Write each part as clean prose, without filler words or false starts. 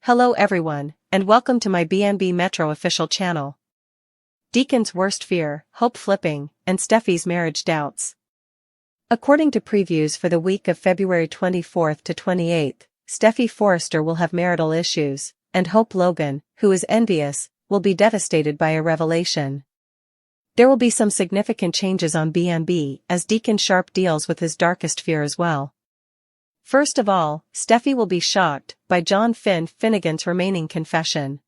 Hello everyone, and welcome to my BNB Metro official channel. Deacon's worst fear, hope flipping, and Steffy's marriage doubts. According to previews for the week of February 24th to 28th, Steffy Forrester will have marital issues, and Hope Logan, who is envious, will be devastated by a revelation. There will be some significant changes on BNB as Deacon Sharp deals with his darkest fear as well. First of all, Steffy will be shocked by John Finnegan's remaining confession.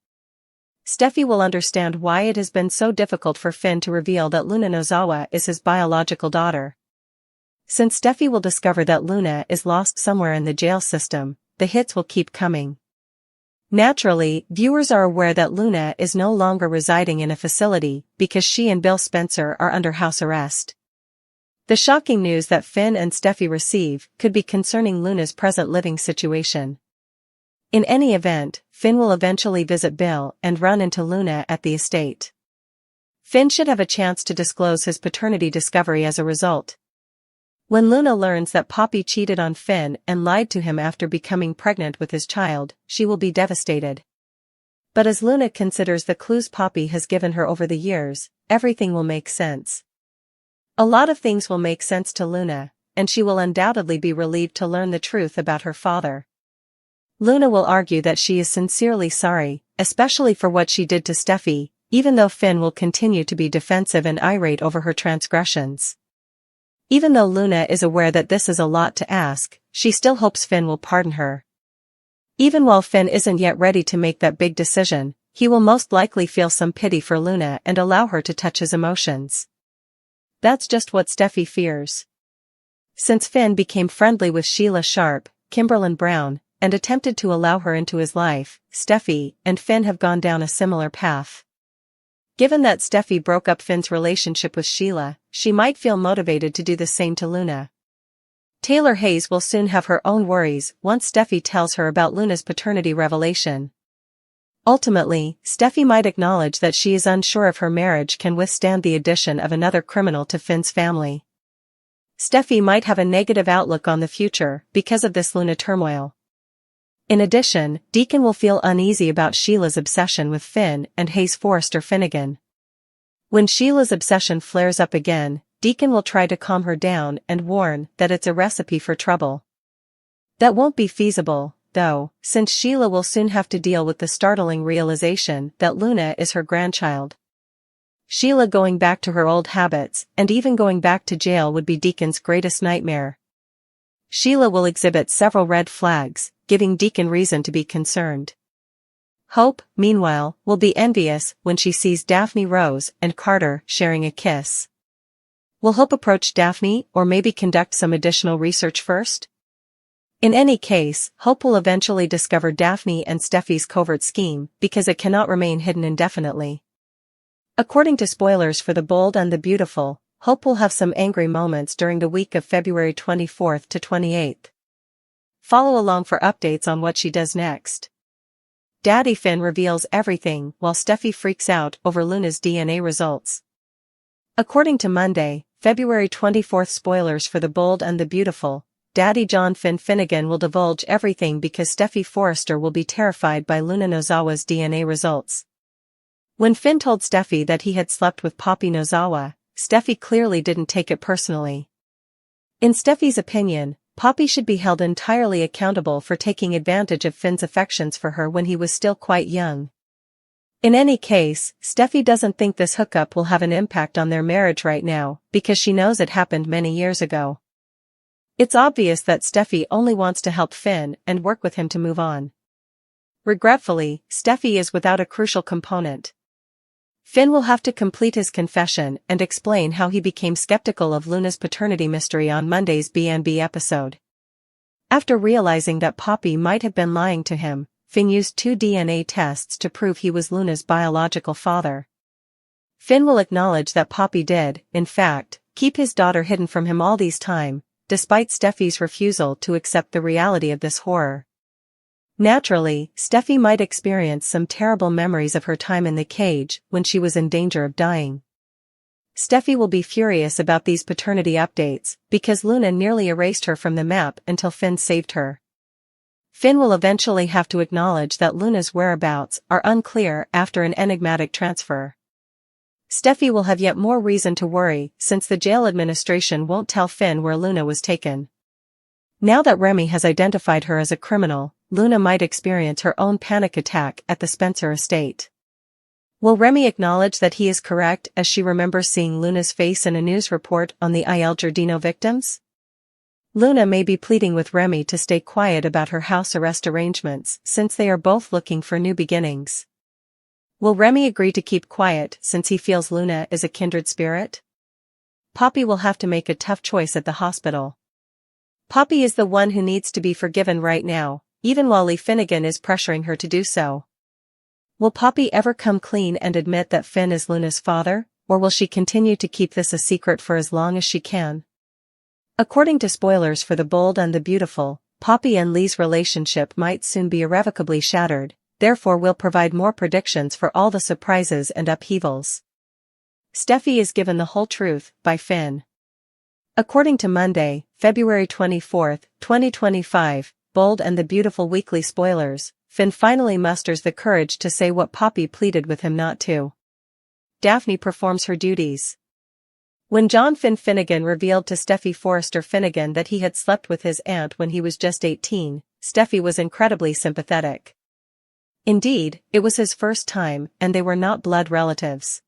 Steffy will understand why it has been so difficult for Finn to reveal that Luna Nozawa is his biological daughter. Since Steffy will discover that Luna is lost somewhere in the jail system, the hits will keep coming. Naturally, viewers are aware that Luna is no longer residing in a facility because she and Bill Spencer are under house arrest. The shocking news that Finn and Steffy receive could be concerning Luna's present living situation. In any event, Finn will eventually visit Bill and run into Luna at the estate. Finn should have a chance to disclose his paternity discovery as a result. When Luna learns that Poppy cheated on Finn and lied to him after becoming pregnant with his child, she will be devastated. But as Luna considers the clues Poppy has given her over the years, everything will make sense. A lot of things will make sense to Luna, and she will undoubtedly be relieved to learn the truth about her father. Luna will argue that she is sincerely sorry, especially for what she did to Steffy, even though Finn will continue to be defensive and irate over her transgressions. Even though Luna is aware that this is a lot to ask, she still hopes Finn will pardon her. Even while Finn isn't yet ready to make that big decision, he will most likely feel some pity for Luna and allow her to touch his emotions. That's just what Steffy fears. Since Finn became friendly with Sheila Sharp, Kimberlyn Brown, and attempted to allow her into his life, Steffy and Finn have gone down a similar path. Given that Steffy broke up Finn's relationship with Sheila, she might feel motivated to do the same to Luna. Taylor Hayes will soon have her own worries once Steffy tells her about Luna's paternity revelation. Ultimately, Steffy might acknowledge that she is unsure if her marriage can withstand the addition of another criminal to Finn's family. Steffy might have a negative outlook on the future because of this Luna turmoil. In addition, Deacon will feel uneasy about Sheila's obsession with Finn and Hayes Forrester Finnegan. When Sheila's obsession flares up again, Deacon will try to calm her down and warn that it's a recipe for trouble. That won't be feasible, though, since Sheila will soon have to deal with the startling realization that Luna is her grandchild. Sheila going back to her old habits and even going back to jail would be Deacon's greatest nightmare. Sheila will exhibit several red flags, giving Deacon reason to be concerned. Hope, meanwhile, will be envious when she sees Daphne Rose and Carter sharing a kiss. Will Hope approach Daphne or maybe conduct some additional research first? In any case, Hope will eventually discover Daphne and Steffy's covert scheme because it cannot remain hidden indefinitely. According to spoilers for The Bold and the Beautiful, Hope will have some angry moments during the week of February 24th to 28th. Follow along for updates on what she does next. Daddy Finn reveals everything while Steffy freaks out over Luna's DNA results. According to Monday, February 24th spoilers for The Bold and the Beautiful, Daddy John Finnegan will divulge everything because Steffy Forrester will be terrified by Luna Nozawa's DNA results. When Finn told Steffy that he had slept with Poppy Nozawa, Steffy clearly didn't take it personally. In Steffy's opinion, Poppy should be held entirely accountable for taking advantage of Finn's affections for her when he was still quite young. In any case, Steffy doesn't think this hookup will have an impact on their marriage right now because she knows it happened many years ago. It's obvious that Steffy only wants to help Finn and work with him to move on. Regretfully, Steffy is without a crucial component. Finn will have to complete his confession and explain how he became skeptical of Luna's paternity mystery on Monday's BNB episode. After realizing that Poppy might have been lying to him, Finn used 2 DNA tests to prove he was Luna's biological father. Finn will acknowledge that Poppy did, in fact, keep his daughter hidden from him all this time, despite Steffy's refusal to accept the reality of this horror. Naturally, Steffy might experience some terrible memories of her time in the cage when she was in danger of dying. Steffy will be furious about these paternity updates because Luna nearly erased her from the map until Finn saved her. Finn will eventually have to acknowledge that Luna's whereabouts are unclear after an enigmatic transfer. Steffy will have yet more reason to worry since the jail administration won't tell Finn where Luna was taken. Now that Remy has identified her as a criminal, Luna might experience her own panic attack at the Spencer estate. Will Remy acknowledge that he is correct as she remembers seeing Luna's face in a news report on the Il Giardino victims? Luna may be pleading with Remy to stay quiet about her house arrest arrangements since they are both looking for new beginnings. Will Remy agree to keep quiet since he feels Luna is a kindred spirit? Poppy will have to make a tough choice at the hospital. Poppy is the one who needs to be forgiven right now, even while Lee Finnegan is pressuring her to do so. Will Poppy ever come clean and admit that Finn is Luna's father, or will she continue to keep this a secret for as long as she can? According to spoilers for The Bold and the Beautiful, Poppy and Lee's relationship might soon be irrevocably shattered, therefore we'll provide more predictions for all the surprises and upheavals. Steffy is given the whole truth by Finn. According to Monday, February 24, 2025, Bold and the Beautiful weekly spoilers, Finn finally musters the courage to say what Poppy pleaded with him not to. Daphne performs her duties. When John Finn Finnegan revealed to Steffy Forrester Finnegan that he had slept with his aunt when he was just 18, Steffy was incredibly sympathetic. Indeed, it was his first time and they were not blood relatives.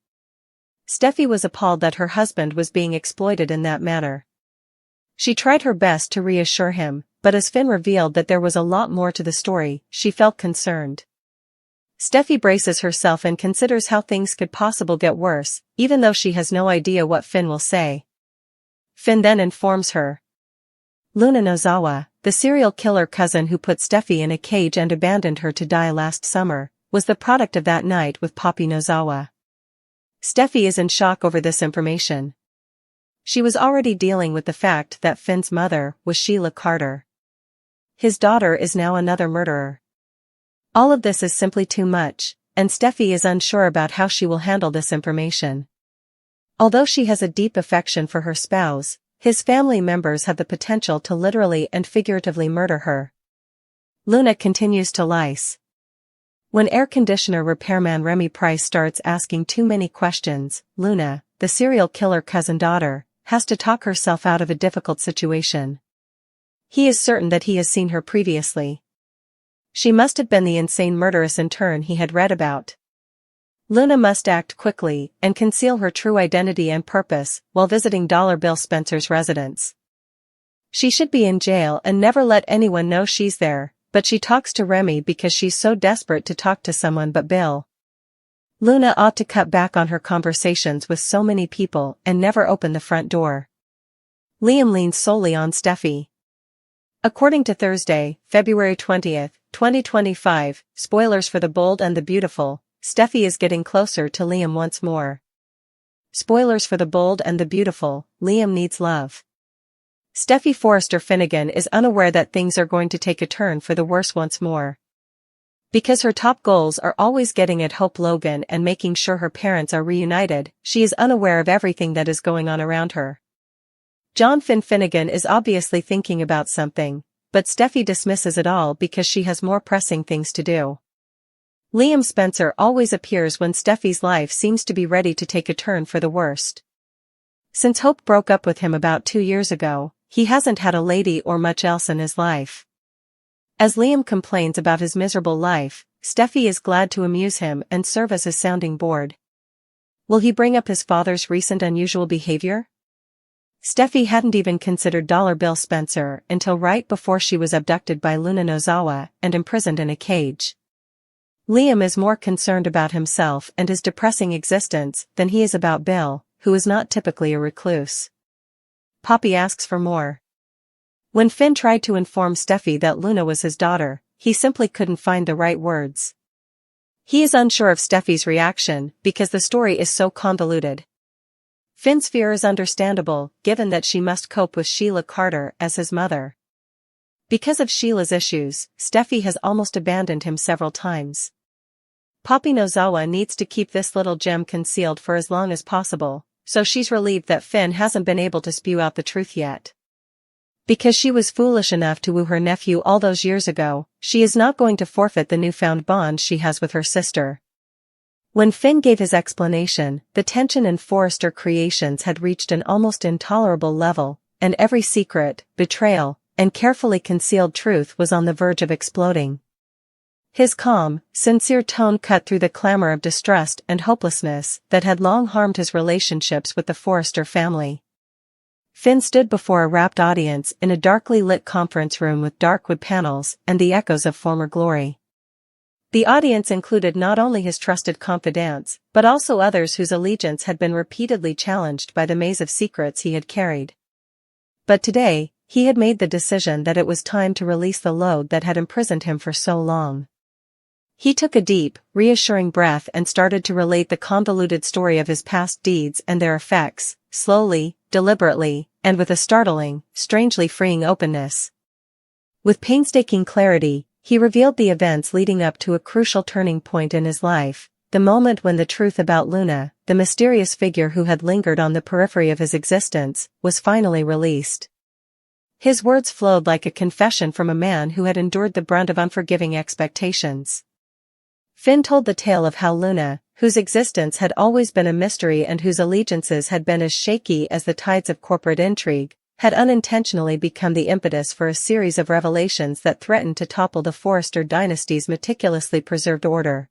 Steffy was appalled that her husband was being exploited in that manner. She tried her best to reassure him, but as Finn revealed that there was a lot more to the story, she felt concerned. Steffy braces herself and considers how things could possibly get worse, even though she has no idea what Finn will say. Finn then informs her. Luna Nozawa, the serial killer cousin who put Steffy in a cage and abandoned her to die last summer, was the product of that night with Poppy Nozawa. Steffy is in shock over this information. She was already dealing with the fact that Finn's mother was Sheila Carter. His daughter is now another murderer. All of this is simply too much, and Steffy is unsure about how she will handle this information. Although she has a deep affection for her spouse, his family members have the potential to literally and figuratively murder her. Luna continues to lice. When air conditioner repairman Remy Price starts asking too many questions, Luna, the serial killer cousin-daughter, has to talk herself out of a difficult situation. He is certain that he has seen her previously. She must have been the insane murderous intern he had read about. Luna must act quickly and conceal her true identity and purpose while visiting Dollar Bill Spencer's residence. She should be in jail and never let anyone know she's there, but she talks to Remy because she's so desperate to talk to someone but Bill. Luna ought to cut back on her conversations with so many people and never open the front door. Liam leans solely on Steffy. According to Thursday, February 20, 2025, spoilers for The Bold and the Beautiful, Steffy is getting closer to Liam once more. Spoilers for The Bold and the Beautiful, Liam needs love. Steffy Forrester Finnegan is unaware that things are going to take a turn for the worse once more. Because her top goals are always getting at Hope Logan and making sure her parents are reunited, she is unaware of everything that is going on around her. John Finn Finnegan is obviously thinking about something, but Steffy dismisses it all because she has more pressing things to do. Liam Spencer always appears when Steffy's life seems to be ready to take a turn for the worst. Since Hope broke up with him about 2 years ago, he hasn't had a lady or much else in his life. As Liam complains about his miserable life, Steffy is glad to amuse him and serve as his sounding board. Will he bring up his father's recent unusual behavior? Steffy hadn't even considered Dollar Bill Spencer until right before she was abducted by Luna Nozawa and imprisoned in a cage. Liam is more concerned about himself and his depressing existence than he is about Bill, who is not typically a recluse. Poppy asks for more. When Finn tried to inform Steffy that Luna was his daughter, he simply couldn't find the right words. He is unsure of Steffy's reaction because the story is so convoluted. Finn's fear is understandable, given that she must cope with Sheila Carter as his mother. Because of Sheila's issues, Steffy has almost abandoned him several times. Poppy Nozawa needs to keep this little gem concealed for as long as possible, so she's relieved that Finn hasn't been able to spew out the truth yet. Because she was foolish enough to woo her nephew all those years ago, she is not going to forfeit the newfound bond she has with her sister. When Finn gave his explanation, the tension in Forrester Creations had reached an almost intolerable level, and every secret, betrayal, and carefully concealed truth was on the verge of exploding. His calm, sincere tone cut through the clamor of distrust and hopelessness that had long harmed his relationships with the Forrester family. Finn stood before a rapt audience in a darkly lit conference room with dark wood panels and the echoes of former glory. The audience included not only his trusted confidants, but also others whose allegiance had been repeatedly challenged by the maze of secrets he had carried. But today, he had made the decision that it was time to release the load that had imprisoned him for so long. He took a deep, reassuring breath and started to relate the convoluted story of his past deeds and their effects, slowly, deliberately, and with a startling, strangely freeing openness. With painstaking clarity, he revealed the events leading up to a crucial turning point in his life, the moment when the truth about Luna, the mysterious figure who had lingered on the periphery of his existence, was finally released. His words flowed like a confession from a man who had endured the brunt of unforgiving expectations. Finn told the tale of how Luna, whose existence had always been a mystery and whose allegiances had been as shaky as the tides of corporate intrigue, had unintentionally become the impetus for a series of revelations that threatened to topple the Forrester dynasty's meticulously preserved order.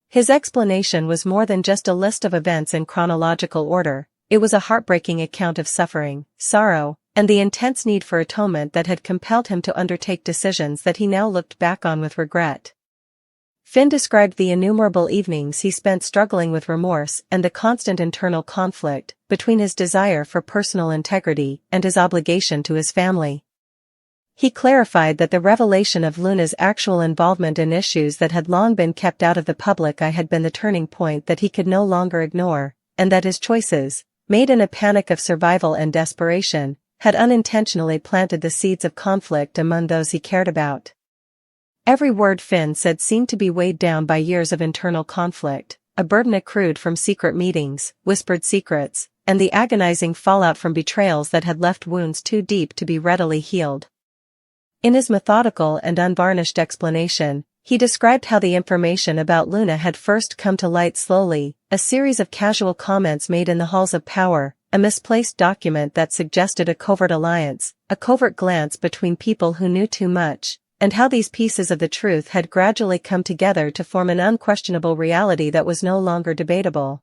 His explanation was more than just a list of events in chronological order, it was a heartbreaking account of suffering, sorrow, and the intense need for atonement that had compelled him to undertake decisions that he now looked back on with regret. Finn described the innumerable evenings he spent struggling with remorse and the constant internal conflict between his desire for personal integrity and his obligation to his family. He clarified that the revelation of Luna's actual involvement in issues that had long been kept out of the public eye had been the turning point that he could no longer ignore, and that his choices, made in a panic of survival and desperation, had unintentionally planted the seeds of conflict among those he cared about. Every word Finn said seemed to be weighed down by years of internal conflict, a burden accrued from secret meetings, whispered secrets, and the agonizing fallout from betrayals that had left wounds too deep to be readily healed. In his methodical and unvarnished explanation, he described how the information about Luna had first come to light slowly, a series of casual comments made in the halls of power, a misplaced document that suggested a covert alliance, a covert glance between people who knew too much, and how these pieces of the truth had gradually come together to form an unquestionable reality that was no longer debatable.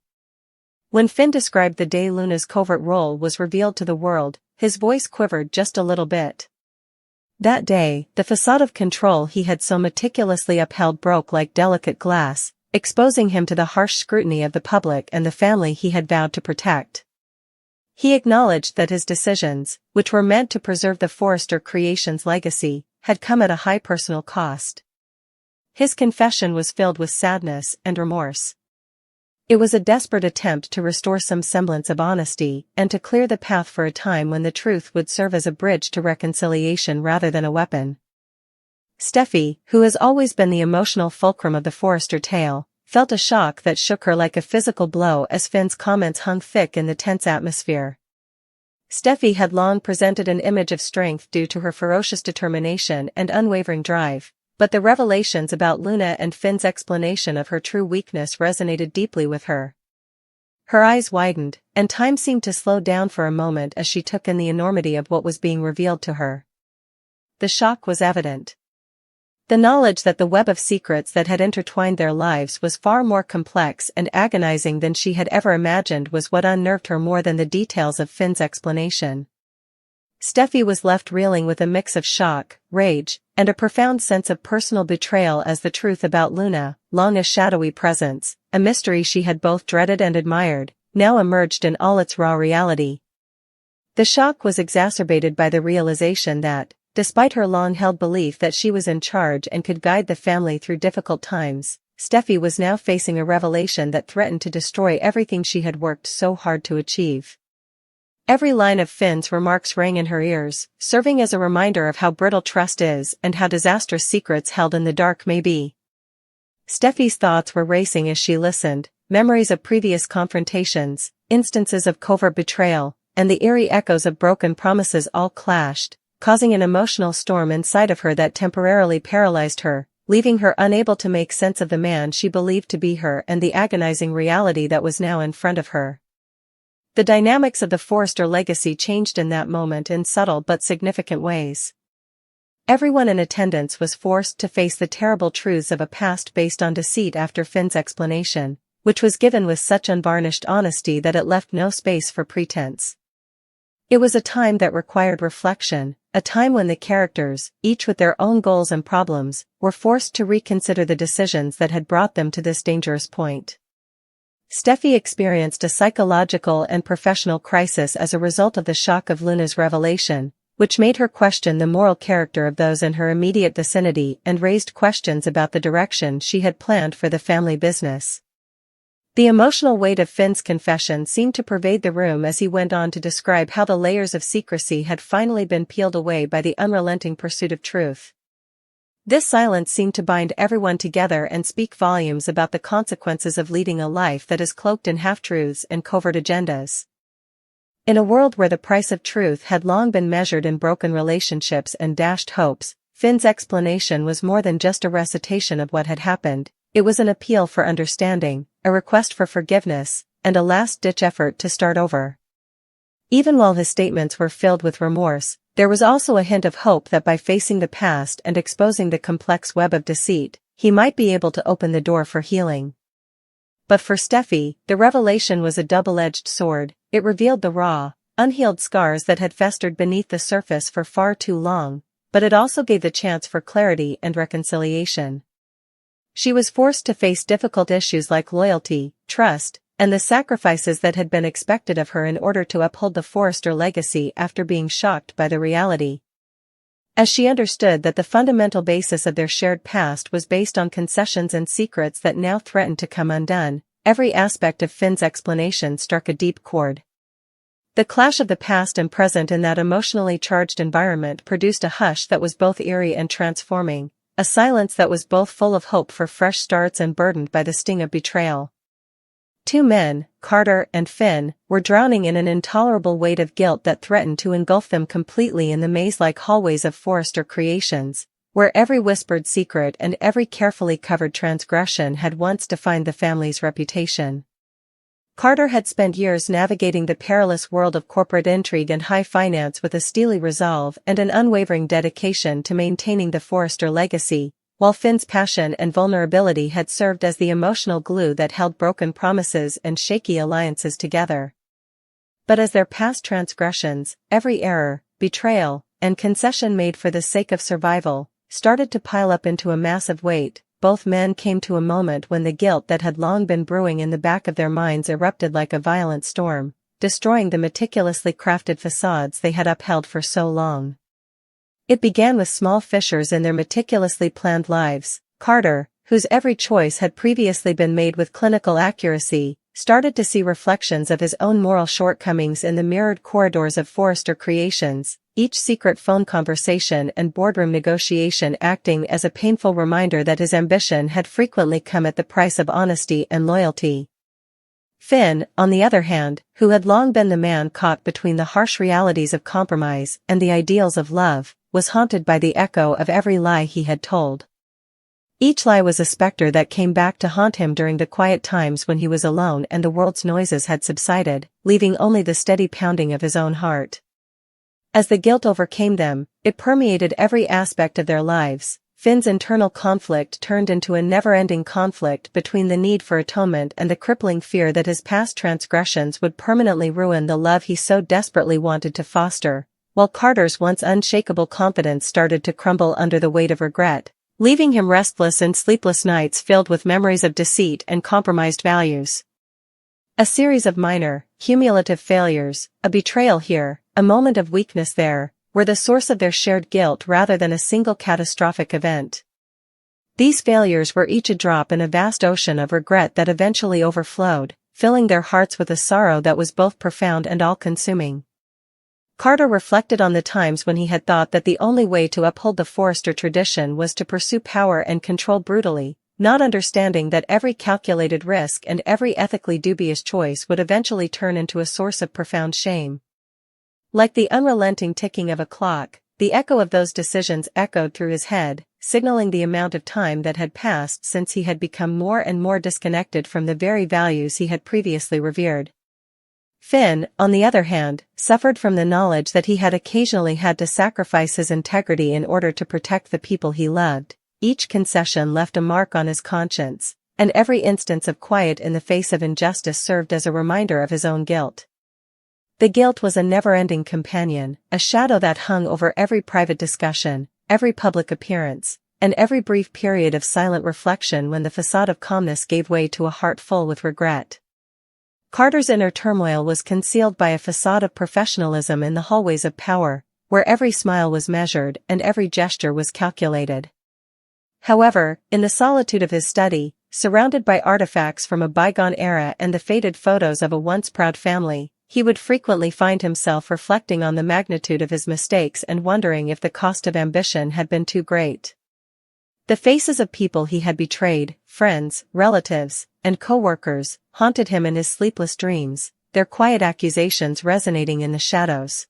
When Finn described the day Luna's covert role was revealed to the world, his voice quivered just a little bit. That day, the facade of control he had so meticulously upheld broke like delicate glass, exposing him to the harsh scrutiny of the public and the family he had vowed to protect. He acknowledged that his decisions, which were meant to preserve the Forrester Creations legacy, had come at a high personal cost. His confession was filled with sadness and remorse. It was a desperate attempt to restore some semblance of honesty and to clear the path for a time when the truth would serve as a bridge to reconciliation rather than a weapon. Steffy, who has always been the emotional fulcrum of the Forrester tale, felt a shock that shook her like a physical blow as Finn's comments hung thick in the tense atmosphere. Steffy had long presented an image of strength due to her ferocious determination and unwavering drive, but the revelations about Luna and Finn's explanation of her true weakness resonated deeply with her. Her eyes widened, and time seemed to slow down for a moment as she took in the enormity of what was being revealed to her. The shock was evident. The knowledge that the web of secrets that had intertwined their lives was far more complex and agonizing than she had ever imagined was what unnerved her more than the details of Finn's explanation. Steffy was left reeling with a mix of shock, rage, and a profound sense of personal betrayal as the truth about Luna, long a shadowy presence, a mystery she had both dreaded and admired, now emerged in all its raw reality. The shock was exacerbated by the realization that, despite her long-held belief that she was in charge and could guide the family through difficult times, Steffy was now facing a revelation that threatened to destroy everything she had worked so hard to achieve. Every line of Finn's remarks rang in her ears, serving as a reminder of how brittle trust is and how disastrous secrets held in the dark may be. Steffy's thoughts were racing as she listened, memories of previous confrontations, instances of covert betrayal, and the eerie echoes of broken promises all clashed, causing an emotional storm inside of her that temporarily paralyzed her, leaving her unable to make sense of the man she believed to be her and the agonizing reality that was now in front of her. The dynamics of the Forrester legacy changed in that moment in subtle but significant ways. Everyone in attendance was forced to face the terrible truths of a past based on deceit after Finn's explanation, which was given with such unvarnished honesty that it left no space for pretense. It was a time that required reflection, a time when the characters, each with their own goals and problems, were forced to reconsider the decisions that had brought them to this dangerous point. Steffy experienced a psychological and professional crisis as a result of the shock of Luna's revelation, which made her question the moral character of those in her immediate vicinity and raised questions about the direction she had planned for the family business. The emotional weight of Finn's confession seemed to pervade the room as he went on to describe how the layers of secrecy had finally been peeled away by the unrelenting pursuit of truth. This silence seemed to bind everyone together and speak volumes about the consequences of leading a life that is cloaked in half-truths and covert agendas. In a world where the price of truth had long been measured in broken relationships and dashed hopes, Finn's explanation was more than just a recitation of what had happened. It was an appeal for understanding, a request for forgiveness, and a last-ditch effort to start over. Even while his statements were filled with remorse, there was also a hint of hope that by facing the past and exposing the complex web of deceit, he might be able to open the door for healing. But for Steffy, the revelation was a double-edged sword. It revealed the raw, unhealed scars that had festered beneath the surface for far too long, but it also gave the chance for clarity and reconciliation. She was forced to face difficult issues like loyalty, trust, and the sacrifices that had been expected of her in order to uphold the Forrester legacy after being shocked by the reality. As she understood that the fundamental basis of their shared past was based on concessions and secrets that now threatened to come undone, every aspect of Finn's explanation struck a deep chord. The clash of the past and present in that emotionally charged environment produced a hush that was both eerie and transforming, a silence that was both full of hope for fresh starts and burdened by the sting of betrayal. Two men, Carter and Finn, were drowning in an intolerable weight of guilt that threatened to engulf them completely in the maze-like hallways of Forrester Creations, where every whispered secret and every carefully covered transgression had once defined the family's reputation. Carter had spent years navigating the perilous world of corporate intrigue and high finance with a steely resolve and an unwavering dedication to maintaining the Forrester legacy, while Finn's passion and vulnerability had served as the emotional glue that held broken promises and shaky alliances together. But as their past transgressions, every error, betrayal, and concession made for the sake of survival, started to pile up into a massive weight, both men came to a moment when the guilt that had long been brewing in the back of their minds erupted like a violent storm, destroying the meticulously crafted facades they had upheld for so long. It began with small fissures in their meticulously planned lives. Carter, whose every choice had previously been made with clinical accuracy, started to see reflections of his own moral shortcomings in the mirrored corridors of Forrester Creations, each secret phone conversation and boardroom negotiation acting as a painful reminder that his ambition had frequently come at the price of honesty and loyalty. Finn, on the other hand, who had long been the man caught between the harsh realities of compromise and the ideals of love, was haunted by the echo of every lie he had told. Each lie was a specter that came back to haunt him during the quiet times when he was alone and the world's noises had subsided, leaving only the steady pounding of his own heart. As the guilt overcame them, it permeated every aspect of their lives. Finn's internal conflict turned into a never-ending conflict between the need for atonement and the crippling fear that his past transgressions would permanently ruin the love he so desperately wanted to foster, while Carter's once unshakable confidence started to crumble under the weight of regret, leaving him restless and sleepless nights filled with memories of deceit and compromised values. A series of minor, cumulative failures, a betrayal here, a moment of weakness there, were the source of their shared guilt rather than a single catastrophic event. These failures were each a drop in a vast ocean of regret that eventually overflowed, filling their hearts with a sorrow that was both profound and all-consuming. Carter reflected on the times when he had thought that the only way to uphold the Forrester tradition was to pursue power and control brutally, not understanding that every calculated risk and every ethically dubious choice would eventually turn into a source of profound shame. Like the unrelenting ticking of a clock, The echo of those decisions echoed through his head, signaling the amount of time that had passed since he had become more and more disconnected from the very values he had previously revered. Finn, on the other hand, suffered from the knowledge that he had occasionally had to sacrifice his integrity in order to protect the people he loved. Each concession left a mark on his conscience, and every instance of quiet in the face of injustice served as a reminder of his own guilt. The guilt was a never-ending companion, a shadow that hung over every private discussion, every public appearance, and every brief period of silent reflection when the facade of calmness gave way to a heart full with regret. Carter's inner turmoil was concealed by a facade of professionalism in the hallways of power, where every smile was measured and every gesture was calculated. However, in the solitude of his study, surrounded by artifacts from a bygone era and the faded photos of a once proud family, he would frequently find himself reflecting on the magnitude of his mistakes and wondering if the cost of ambition had been too great. The faces of people he had betrayed, friends, relatives, and co-workers, haunted him in his sleepless dreams, their quiet accusations resonating in the shadows.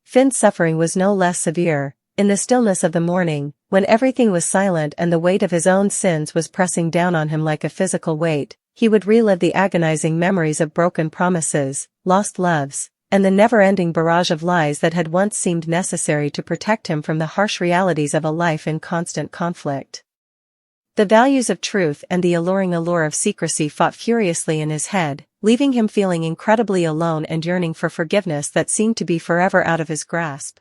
Finn's suffering was no less severe. In the stillness of the morning, when everything was silent and the weight of his own sins was pressing down on him like a physical weight, he would relive the agonizing memories of broken promises, lost loves, and the never-ending barrage of lies that had once seemed necessary to protect him from the harsh realities of a life in constant conflict. The values of truth and the alluring allure of secrecy fought furiously in his head, leaving him feeling incredibly alone and yearning for forgiveness that seemed to be forever out of his grasp.